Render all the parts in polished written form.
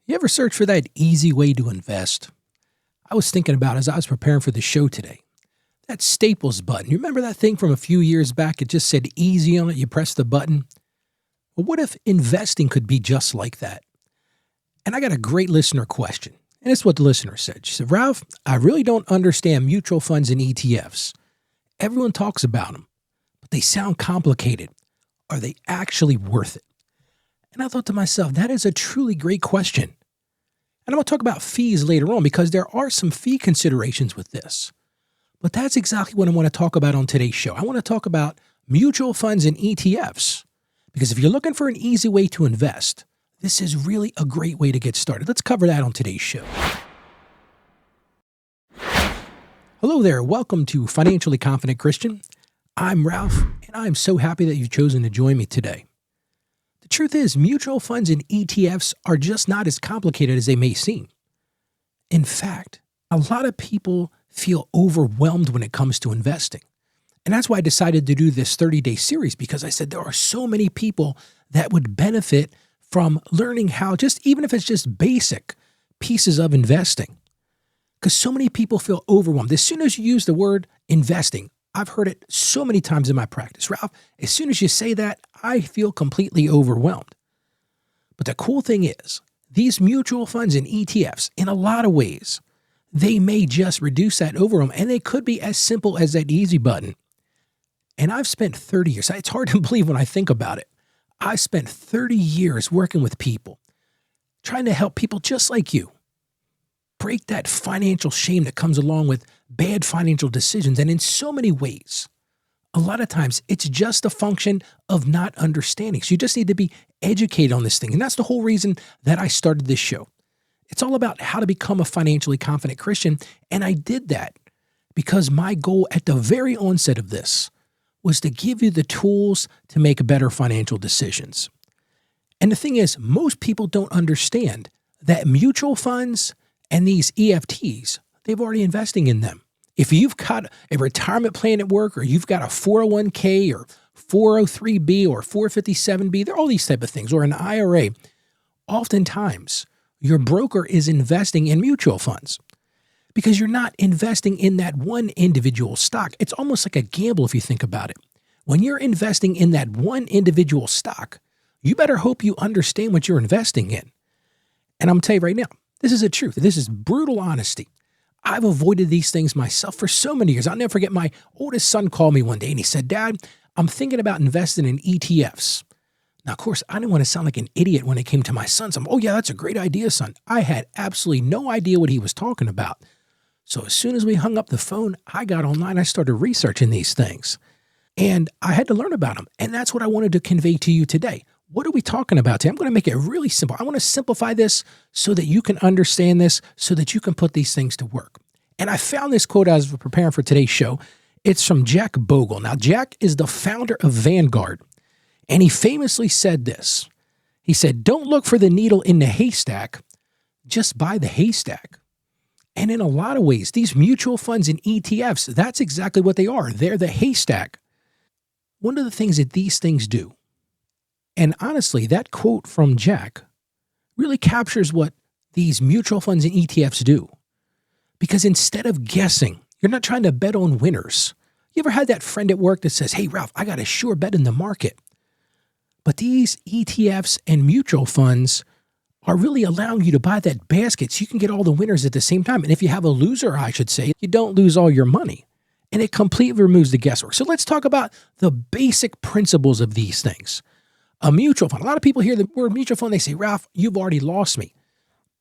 You ever search for that easy way to invest? I was thinking about as I was preparing for the show today. That Staples button. You remember that thing from a few years back? It just said easy on it. You press the button. Well, what if investing could be just like that? And I got a great listener question. And it's what the listener said. She said, Ralph, I really don't understand mutual funds and ETFs. Everyone talks about them, but they sound complicated. Are they actually worth it? And I thought to myself, that is a truly great question. And I'm going to talk about fees later on because there are some fee considerations with this. But that's exactly what I want to talk about on today's show. I want to talk about mutual funds and ETFs. Because if you're looking for an easy way to invest, this is really a great way to get started. Let's cover that on today's show. Hello there. Welcome to Financially Confident Christian. I'm Ralph, and I'm so happy that you've chosen to join me today. The truth is, mutual funds and ETFs are just not as complicated as they may seem. In fact, a lot of people feel overwhelmed when it comes to investing. And that's why I decided to do this 30-day series, because I said there are so many people that would benefit from learning how, even if it's just basic pieces of investing. Because so many people feel overwhelmed. As soon as you use the word investing, I've heard it so many times in my practice. Ralph, as soon as you say that, I feel completely overwhelmed. But the cool thing is, these mutual funds and ETFs, in a lot of ways, they may just reduce that overwhelm, and they could be as simple as that easy button. And I've spent 30 years, it's hard to believe when I think about it. I spent 30 years working with people, trying to help people just like you break that financial shame that comes along with bad financial decisions. And in so many ways, a lot of times it's just a function of not understanding. So you just need to be educated on this thing. And that's the whole reason that I started this show. It's all about how to become a financially confident Christian. And I did that because my goal at the very onset of this was to give you the tools to make better financial decisions. And the thing is, most people don't understand that mutual funds and these EFTs, they've already investing in them. If you've got a retirement plan at work, or you've got a 401k or 403b or 457b, they're all these type of things, or an IRA, oftentimes your broker is investing in mutual funds because you're not investing in that one individual stock. It's almost like a gamble if you think about it. When you're investing in that one individual stock, you better hope you understand what you're investing in. And I'm going to tell you right now, this is the truth. This is brutal honesty. I've avoided these things myself for so many years. I'll never forget my oldest son called me one day and he said, Dad, I'm thinking about investing in ETFs. Now, of course, I didn't want to sound like an idiot when it came to my son. So I'm, oh yeah, that's a great idea, son. I had absolutely no idea what he was talking about. So as soon as we hung up the phone, I got online. I started researching these things and I had to learn about them. And that's what I wanted to convey to you today. What are we talking about today? I'm going to make it really simple. I want to simplify this so that you can understand this, so that you can put these things to work. And I found this quote as we're preparing for today's show. It's from Jack Bogle. Now, Jack is the founder of Vanguard, and he famously said this. He said, don't look for the needle in the haystack, just buy the haystack. And in a lot of ways, these mutual funds and ETFs, that's exactly what they are. They're the haystack. One of the things that these things do, and honestly, that quote from Jack really captures what these mutual funds and ETFs do. Because instead of guessing, you're not trying to bet on winners. You ever had that friend at work that says, hey, Ralph, I got a sure bet in the market. But these ETFs and mutual funds are really allowing you to buy that basket so you can get all the winners at the same time. And if you have a loser, I should say, you don't lose all your money. And it completely removes the guesswork. So let's talk about the basic principles of these things. A mutual fund. A lot of people hear the word mutual fund. They say, Ralph, you've already lost me.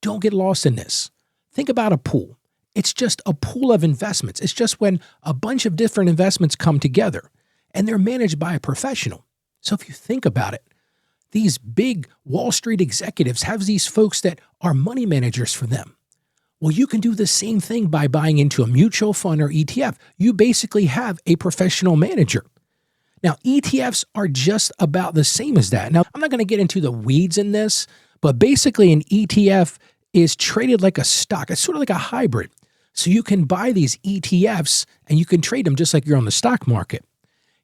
Don't get lost in this. Think about a pool. It's just a pool of investments. It's just when a bunch of different investments come together and they're managed by a professional. So if you think about it, these big Wall Street executives have these folks that are money managers for them. Well, you can do the same thing by buying into a mutual fund or ETF. You basically have a professional manager. Now, ETFs are just about the same as that. Now, I'm not going to get into the weeds in this, but basically an ETF is traded like a stock. It's sort of like a hybrid. So you can buy these ETFs and you can trade them just like you're on the stock market.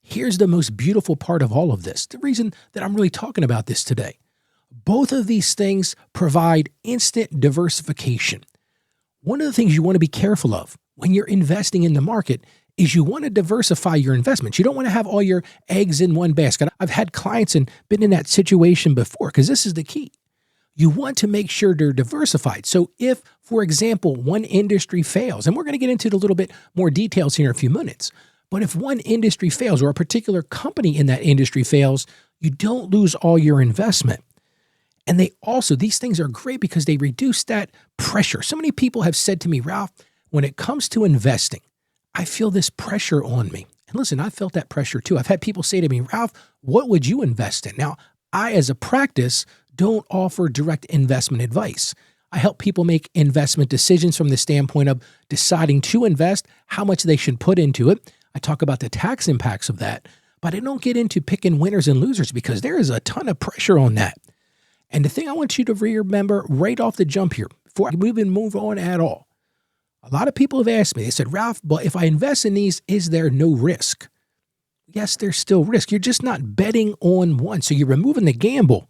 Here's the most beautiful part of all of this, the reason that I'm really talking about this today. Both of these things provide instant diversification. One of the things you want to be careful of when you're investing in the market is you want to diversify your investments. You don't want to have all your eggs in one basket. I've had clients and been in that situation before because this is the key. You want to make sure they're diversified. So if, for example, one industry fails, and we're going to get into a little bit more details here in a few minutes, but if one industry fails or a particular company in that industry fails, you don't lose all your investment. And these things are great because they reduce that pressure. So many people have said to me, Ralph, when it comes to investing, I feel this pressure on me. And listen, I felt that pressure too. I've had people say to me, Ralph, what would you invest in? Now, I, as a practice, don't offer direct investment advice. I help people make investment decisions from the standpoint of deciding to invest, how much they should put into it. I talk about the tax impacts of that, but I don't get into picking winners and losers because there is a ton of pressure on that. And the thing I want you to remember right off the jump here, before we even move on at all, a lot of people have asked me, they said, Ralph, but if I invest in these, is there no risk? Yes, there's still risk. You're just not betting on one. So you're removing the gamble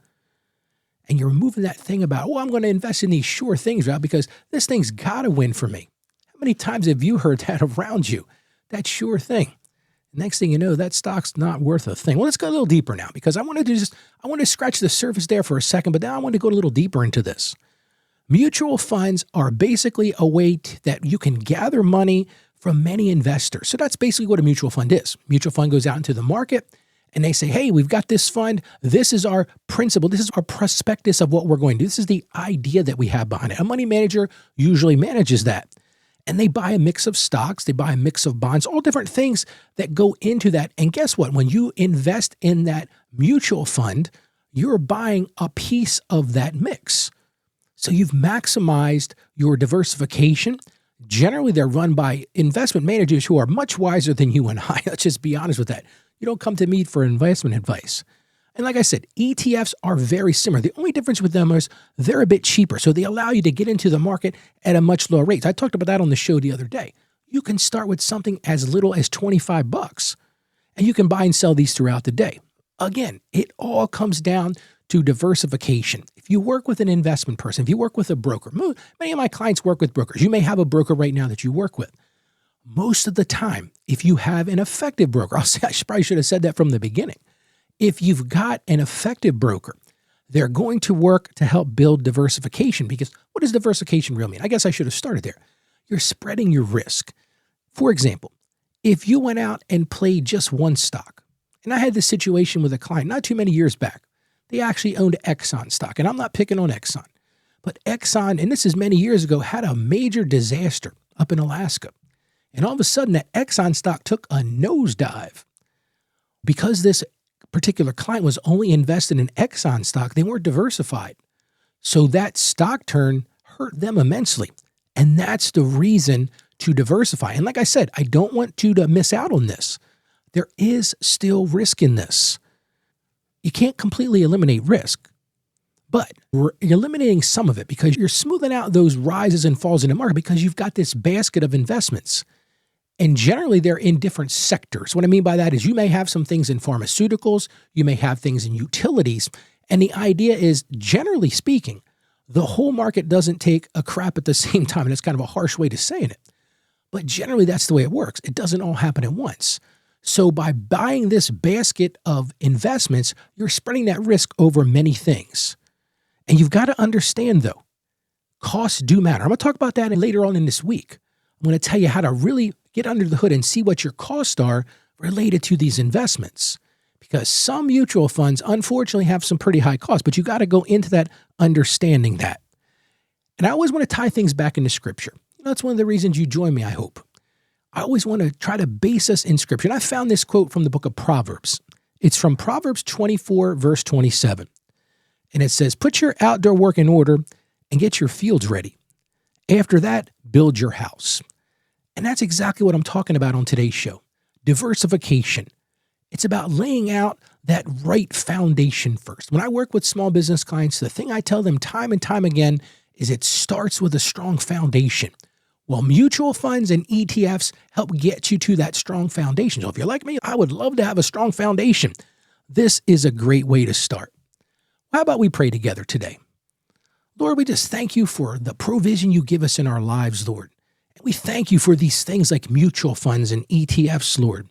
and you're removing that thing about, I'm going to invest in these sure things, Ralph, because this thing's got to win for me. How many times have you heard that around you? That sure thing. Next thing you know, that stock's not worth a thing. Well, let's go a little deeper now because I want to scratch the surface there for a second, but now I want to go a little deeper into this. Mutual funds are basically a way that you can gather money from many investors. So that's basically what a mutual fund is. Mutual fund goes out into the market and they say, hey, we've got this fund. This is our principle. This is our prospectus of what we're going to do. This is the idea that we have behind it. A money manager usually manages that. And they buy a mix of stocks, they buy a mix of bonds, all different things that go into that. And guess what? When you invest in that mutual fund, you're buying a piece of that mix. So you've maximized your diversification. Generally, they're run by investment managers who are much wiser than you and I. Let's just be honest with that. You don't come to me for investment advice. And like I said, ETFs are very similar. The only difference with them is they're a bit cheaper. So they allow you to get into the market at a much lower rate. I talked about that on the show the other day. You can start with something as little as $25 and you can buy and sell these throughout the day. Again, it all comes down to diversification. If you work with an investment person, if you work with a broker, many of my clients work with brokers. You may have a broker right now that you work with. Most of the time, if you have an effective broker, I probably should have said that from the beginning. If you've got an effective broker, they're going to work to help build diversification because what does diversification really mean? I guess I should have started there. You're spreading your risk. For example, if you went out and played just one stock, and I had this situation with a client not too many years back, they actually owned Exxon stock, and I'm not picking on Exxon, but Exxon, and this is many years ago, had a major disaster up in Alaska. And all of a sudden, that Exxon stock took a nosedive because this particular client was only invested in Exxon stock. They weren't diversified. So that stock turn hurt them immensely. And that's the reason to diversify. And like I said, I don't want you to miss out on this. There is still risk in this. You can't completely eliminate risk, but you're eliminating some of it because you're smoothing out those rises and falls in the market because you've got this basket of investments. And generally, they're in different sectors. What I mean by that is you may have some things in pharmaceuticals, you may have things in utilities, and the idea is, generally speaking, the whole market doesn't take a crap at the same time, and it's kind of a harsh way to saying it. But generally, that's the way it works. It doesn't all happen at once. So by buying this basket of investments, you're spreading that risk over many things. And you've got to understand, though, costs do matter. I'm going to talk about that later on in this week. I'm going to tell you how to really get under the hood and see what your costs are related to these investments. Because some mutual funds, unfortunately, have some pretty high costs, but you got to go into that understanding that. And I always want to tie things back into Scripture. That's one of the reasons you join me, I hope. I always want to try to base us in Scripture. And I found this quote from the book of Proverbs. It's from Proverbs 24, verse 27. And it says, put your outdoor work in order and get your fields ready. After that, build your house. And that's exactly what I'm talking about on today's show. Diversification. It's about laying out that right foundation first. When I work with small business clients, the thing I tell them time and time again is it starts with a strong foundation. Well, mutual funds and ETFs help get you to that strong foundation. So if you're like me, I would love to have a strong foundation. This is a great way to start. How about we pray together today? Lord, we just thank you for the provision you give us in our lives, Lord. And we thank you for these things like mutual funds and ETFs, Lord.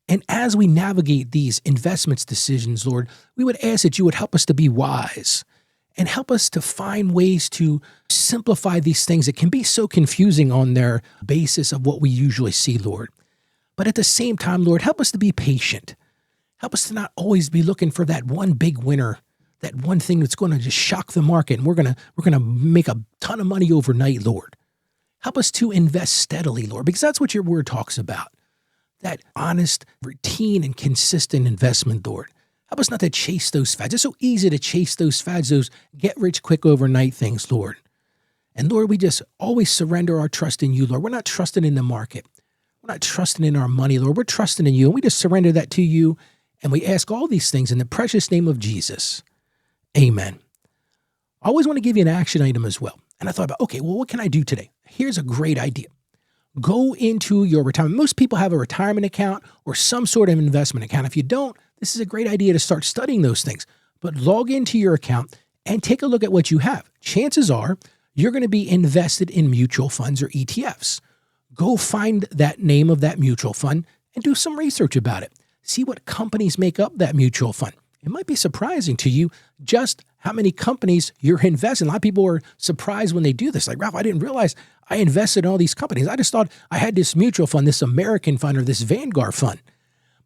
And as we navigate these investments decisions, Lord, we would ask that you would help us to be wise and help us to find ways to simplify these things that can be so confusing on their basis of what we usually see, Lord. But at the same time, Lord, help us to be patient. Help us to not always be looking for that one big winner, that one thing that's going to just shock the market and we're going to make a ton of money overnight, Lord. Help us to invest steadily, Lord, because that's what your word talks about. That honest, routine, and consistent investment, Lord. Help us not to chase those fads. It's so easy to chase those fads, those get-rich-quick overnight things, Lord. And Lord, we just always surrender our trust in you, Lord. We're not trusting in the market. We're not trusting in our money, Lord. We're trusting in you, and we just surrender that to you, and we ask all these things in the precious name of Jesus. Amen. I always want to give you an action item as well. And I thought about, okay, well, what can I do today? Here's a great idea. Go into your retirement. Most people have a retirement account or some sort of investment account. If you don't, this is a great idea to start studying those things. But log into your account and take a look at what you have. Chances are you're going to be invested in mutual funds or ETFs. Go find that name of that mutual fund and do some research about it. See what companies make up that mutual fund. It might be surprising to you just how many companies you're investing in. A lot of people are surprised when they do this. Like, Ralph, I didn't realize I invested in all these companies. I just thought I had this mutual fund, this American fund, or this Vanguard fund.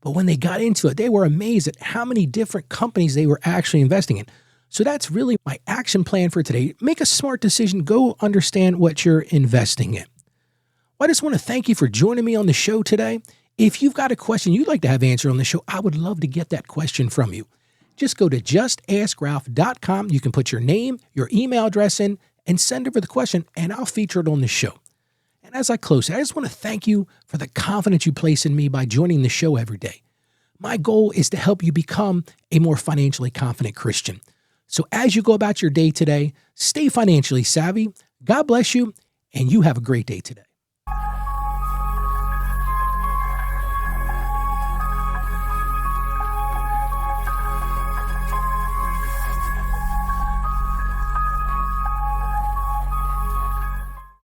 But when they got into it, they were amazed at how many different companies they were actually investing in. So that's really my action plan for today. Make a smart decision. Go understand what you're investing in. Well, I just want to thank you for joining me on the show today. If you've got a question you'd like to have answered on the show, I would love to get that question from you. Just go to justaskralph.com. You can put your name, your email address in, and send over the question, and I'll feature it on the show. And as I close, I just want to thank you for the confidence you place in me by joining the show every day. My goal is to help you become a more financially confident Christian. So as you go about your day today, stay financially savvy. God bless you, and you have a great day today.